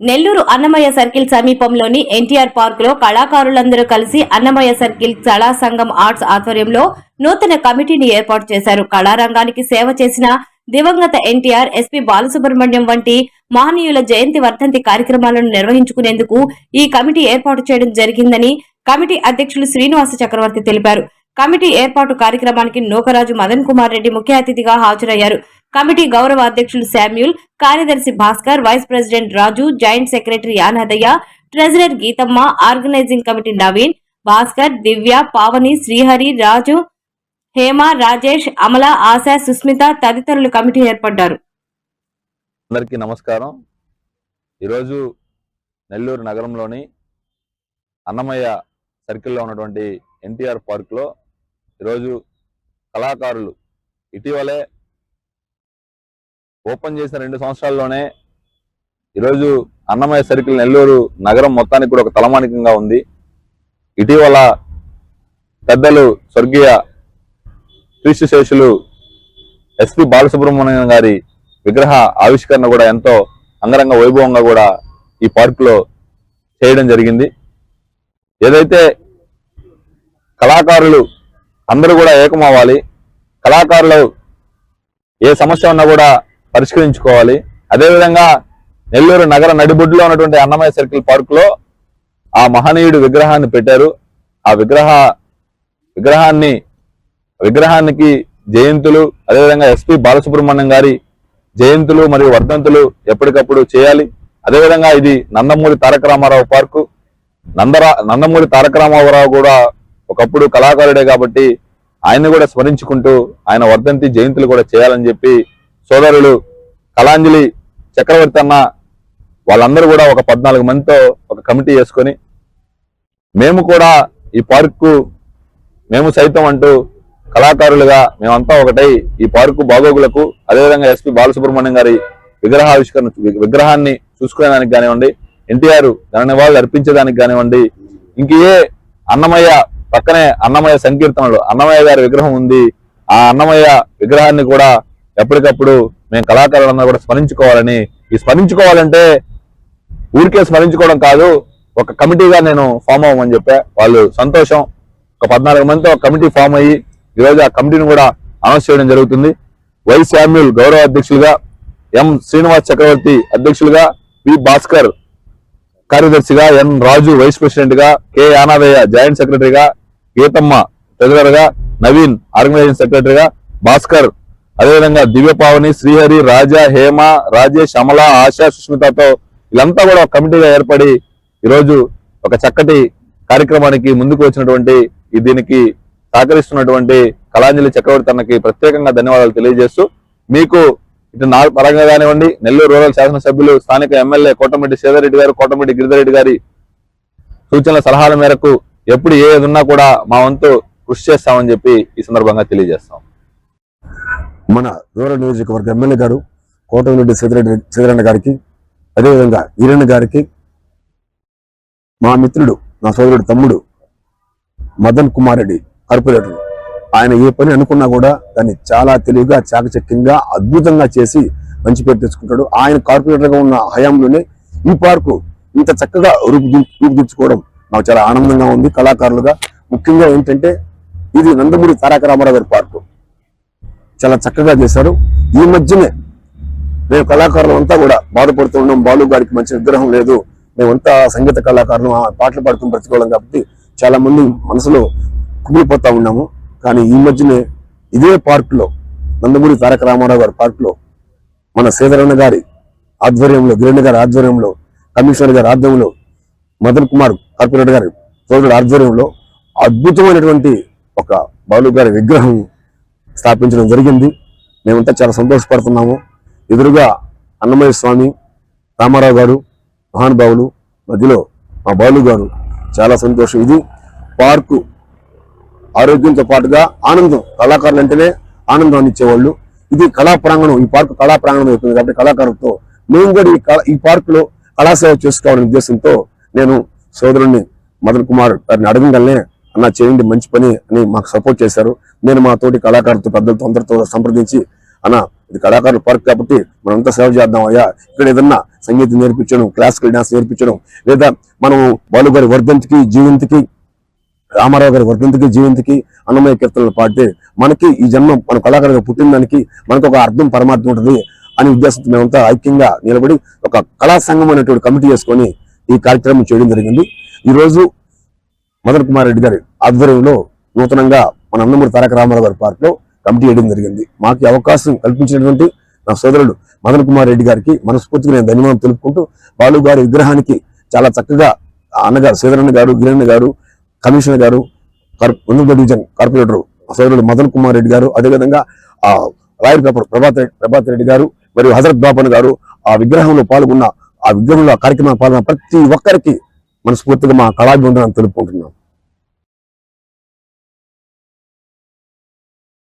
Nellore Annamayya circle సమీపంలోని NTR park లో కళాకారులందరూ కలిసి అన్నమయ్య సర్కిల్ కళా సంఘం ఆర్ట్స్ ఆధ్వర్యంలో నూతన కమిటీని ఏర్పాటు చేశారు. కళారంగానికి సేవ చేసిన దివంగత ఎన్టీఆర్, ఎస్పీ బాలసుబ్రహ్మణ్యం వంటి మహనీయుల జయంతి వర్ధంతి కార్యక్రమాలను నిర్వహించుకునేందుకు ఈ కమిటీ ఏర్పాటు చేయడం జరిగిందని కమిటీ అధ్యక్షులు శ్రీనివాస చక్రవర్తి తెలిపారు. కమిటీ ఏర్పాటు కార్యక్రమానికి నూకరాజు మదన్ కుమార్ రెడ్డి ముఖ్య అతిథిగా హాజరయ్యారు. కమిటీ గౌరవ అధ్యక్షులు శామ్యూల్, కార్యదర్శి Bhaskar, vice president Raju, joint secretary Yanadayya, treasurer Geethamma, organising committee Naveen, Bhaskar, Divya, Pavani, Srihari, Raju, Hema, Rajesh, Amala, Asha, Susmitha తదితరులు కమిటీ ఏర్పడ్డారు. అందరికీ నమస్కారం. ఈరోజు నెల్లూరు నగరంలోని అన్నమయ్య సర్కిల్లో ఉన్నటువంటి ఎన్టీఆర్ పార్క్లో ఈరోజు కళాకారులు ఇటీవలే ఓపెన్ చేసిన 2 సంవత్సరాల్లోనే ఈరోజు అన్నమయ్య సర్కిల్ నెల్లూరు నగరం మొత్తానికి కూడా ఒక తలమానికంగా ఉంది. ఇటీవల పెద్దలు స్వర్గీయ క్రీస్తుశేషులు ఎస్పీ బాలసుబ్రహ్మణ్యం గారి విగ్రహ ఆవిష్కరణ కూడా ఎంతో అంగరంగ వైభవంగా కూడా ఈ పార్కులో చేయడం జరిగింది. ఏదైతే కళాకారులు అందరూ కూడా ఏకమవ్వాలి, కళాకారులు ఏ సమస్య ఉన్నా కూడా పరిష్కరించుకోవాలి. అదేవిధంగా నెల్లూరు నగర నడిబొడ్డులో ఉన్నటువంటి అన్నమయ్య సర్కిల్ పార్కులో ఆ మహనీయుడు విగ్రహాన్ని పెట్టారు. ఆ విగ్రహానికి జయంతులు, అదేవిధంగా ఎస్పీ బాలసుబ్రహ్మణ్యం గారి జయంతులు మరియు వర్ధంతులు ఎప్పటికప్పుడు చేయాలి. అదేవిధంగా ఇది నందమూరి తారక రామారావు పార్కు. నందమూరి తారక రామారావు కూడా ఒకప్పుడు కళాకారుడే కాబట్టి ఆయన్ని కూడా స్మరించుకుంటూ ఆయన వర్ధంతి జయంతులు కూడా చేయాలని చెప్పి సోదరులు కళాంజలి చక్రవర్తి అన్న వాళ్ళందరూ కూడా ఒక 14 మందితో ఒక కమిటీ వేసుకొని మేము కూడా ఈ పార్కు మేము సైతం అంటూ కళాకారులుగా మేమంతా ఒకటై ఈ పార్కు బాగోగులకు, అదేవిధంగా ఎస్పీ బాలసుబ్రహ్మణ్యం గారి విగ్రహాన్ని చూసుకునేదానికి కానివ్వండి, ఎన్టీఆర్ ఘన నివాళులు అర్పించేదానికి కానివ్వండి, ఇంకే అన్నమయ్య పక్కనే అన్నమయ్య సంకీర్తనలు అన్నమయ్య గారి విగ్రహం ఉంది. ఆ అన్నమయ్య విగ్రహాన్ని కూడా ఎప్పటికప్పుడు మేము కళాకారులందరూ కూడా స్మరించుకోవాలని, ఈ స్మరించుకోవాలంటే ఊరికే స్మరించుకోవడం కాదు, ఒక కమిటీగా నేను ఫామ్ అవ్వమని చెప్పా. వాళ్ళు సంతోషం. ఒక 14 మందితో ఒక కమిటీ ఫామ్ అయ్యి ఈరోజు ఆ కమిటీని కూడా అనౌన్స్ చేయడం జరుగుతుంది. వై శామ్యూల్ గౌరవ అధ్యక్షులుగా, ఎం శ్రీనివాస్ చక్రవర్తి అధ్యక్షులుగా, పి భాస్కర్ కార్యదర్శిగా, ఎన్ రాజు వైస్ ప్రెసిడెంట్ గా, కె యానాదయ్య జాయింట్ సెక్రటరీగా, గీతమ్మ ట్రెజరర్ గా, నవీన్ ఆర్గనైజింగ్ సెక్రటరీగా, భాస్కర్, అదేవిధంగా దివ్య, పావని, శ్రీహరి, రాజా, హేమ, రాజేష్, అమల, ఆశ, సుస్మితతో వీళ్ళంతా కూడా ఒక కమిటీగా ఏర్పడి ఈరోజు ఒక చక్కటి కార్యక్రమానికి ముందుకు వచ్చినటువంటి దీనికి సహకరిస్తున్నటువంటి కళాంజలి చక్రవర్తి అన్నకి ప్రత్యేకంగా ధన్యవాదాలు తెలియజేస్తూ, మీకు ఇటు నా పరంగా కానివ్వండి, నెల్లూరు రూరల్ శాసనసభ్యులు, స్థానిక ఎమ్మెల్యే కోటమిరెడ్డి శ్రీధర్రెడ్డి గారు, కోటమిరెడ్డి గిరిధర్రెడ్డి గారి సూచనల సలహాల మేరకు ఎప్పుడు ఏది ఉన్నా కూడా మా వంతు కృషి చేస్తామని చెప్పి ఈ సందర్భంగా తెలియజేస్తాం. మన రూరల్ నియోజకవర్గ ఎమ్మెల్యే గారు కోటమిరెడ్డి శ్రీధర్రెడ్డి గారికి, అదేవిధంగా ఈరన్న గారికి, మా మిత్రుడు నా సోదరుడు తమ్ముడు మదన్ కుమార్ రెడ్డి కార్పొరేటర్, ఆయన ఏ పని అనుకున్నా కూడా దాన్ని చాలా తెలివిగా, చాకచక్యంగా, అద్భుతంగా చేసి మంచి పేరు తెచ్చుకుంటాడు. ఆయన కార్పొరేటర్గా ఉన్న హయాంలోనే ఈ పార్కు ఇంత చక్కగా రూపుదిద్దుకోవడం నాకు చాలా ఆనందంగా ఉంది. కళాకారులుగా ముఖ్యంగా ఏంటంటే ఇది నందమూరి తారక రామారావు గారి పార్కు చాలా చక్కగా చేశారు. ఈ మధ్యనే మేము కళాకారులు అంతా కూడా బాధపడుతూ ఉన్నాం, బాలు గారికి మంచి విగ్రహం లేదు, మేమంతా సంగీత కళాకారులు పాటలు పాడుతూ బ్రతికోవడం కాబట్టి చాలా మంది మనసులో కుమిలిపోతా ఉన్నాము. కానీ ఈ మధ్యనే ఇదే పార్కులో, నందమూరి తారక రామారావు గారి పార్కులో మన శ్రీధరన్న గారి ఆధ్వర్యంలో, గిరణ్ గారి ఆధ్వర్యంలో, కమిషనర్ గారి ఆధ్వర్యంలో, మదన్ కుమార్ కార్పొరేటర్ గారి సోదరుడు ఆధ్వర్యంలో అద్భుతమైనటువంటి ఒక బాలు గారి విగ్రహం స్థాపించడం జరిగింది. మేమంతా చాలా సంతోషపడుతున్నాము. ఎదురుగా అన్నమయ్య స్వామి, రామారావు గారు మహానుభావులు, మధ్యలో మా బాలు గారు, చాలా సంతోషం. ఇది పార్కు ఆరోగ్యంతో పాటుగా ఆనందం, కళాకారులు అంటేనే ఆనందాన్ని ఇచ్చేవాళ్ళు. ఇది కళా ప్రాంగణం, ఈ పార్కు కళా ప్రాంగణం అవుతుంది కాబట్టి కళాకారులతో మేము కూడా ఈ పార్కులో కళాసేవ చేసుకోవాలనే ఉద్దేశంతో నేను సోదరుణ్ణి మదన్ కుమార్ గారిని అడగగానే అన్న చేయండి మంచి పని అని మాకు సపోర్ట్ చేశారు. నేను మా తోటి కళాకారులతో, పెద్దలతో అందరితో సంప్రదించి అన్న ఇది కళాకారుల పార్క్ కాబట్టి మనంతా సేవ చేద్దాం అయ్యా. ఇక్కడ ఏదన్నా సంగీతం నేర్పించడం, క్లాసికల్ డాన్స్ నేర్పించడం, లేదా మనం బాలుగారి వర్ధంతికి, జీవంతికి, రామారావు గారి వర్ధంతికి, జీవంతికి అన్నమయ్య కీర్తనలు పాడితే మనకి ఈ జన్మ మన కళాకారుగా పుట్టిన దానికి మనకు ఒక అర్థం, పరమార్థం ఉంటుంది అనే ఉద్దేశంతో మేమంతా ఐక్యంగా నిలబడి ఒక కళా సంఘం అనేటువంటి కమిటీ చేసుకొని ఈ కార్యక్రమం చేయడం జరిగింది. ఈ రోజు మదన్ కుమార్ రెడ్డి గారి ఆధ్వర్యంలో నూతనంగా మన నందమూరి తారక రామారావు గారి పార్క్ లో కమిటీ వేయడం జరిగింది. మాకు ఈ అవకాశం కల్పించినటువంటి నా సోదరుడు మదన్ కుమార్ రెడ్డి గారికి మనస్ఫూర్తిగా నేను ధన్యవాదాలు తెలుపుకుంటూ, బాలు గారి విగ్రహానికి చాలా చక్కగా అన్నగారు శ్రీధరన్న గారు, గిరన్న గారు, కమిషనర్ గారు, మున్సిపల్ డివిజన్ కార్పొరేటర్ సోదరుడు మదన్ కుమార్ రెడ్డి గారు, అదేవిధంగా రాయలపేట ప్రభాత్ రెడ్డి గారు మరియు హజరత్ బాపన్ గారు ఆ విగ్రహంలో పాల్గొన్న, ఆ విగ్రహంలో కార్యక్రమంలో పాల్గొన్న ప్రతి ఒక్కరికి మనస్ఫూర్తిగా మా కళాభివందనాన్ని తెలుపుకుంటున్నాం.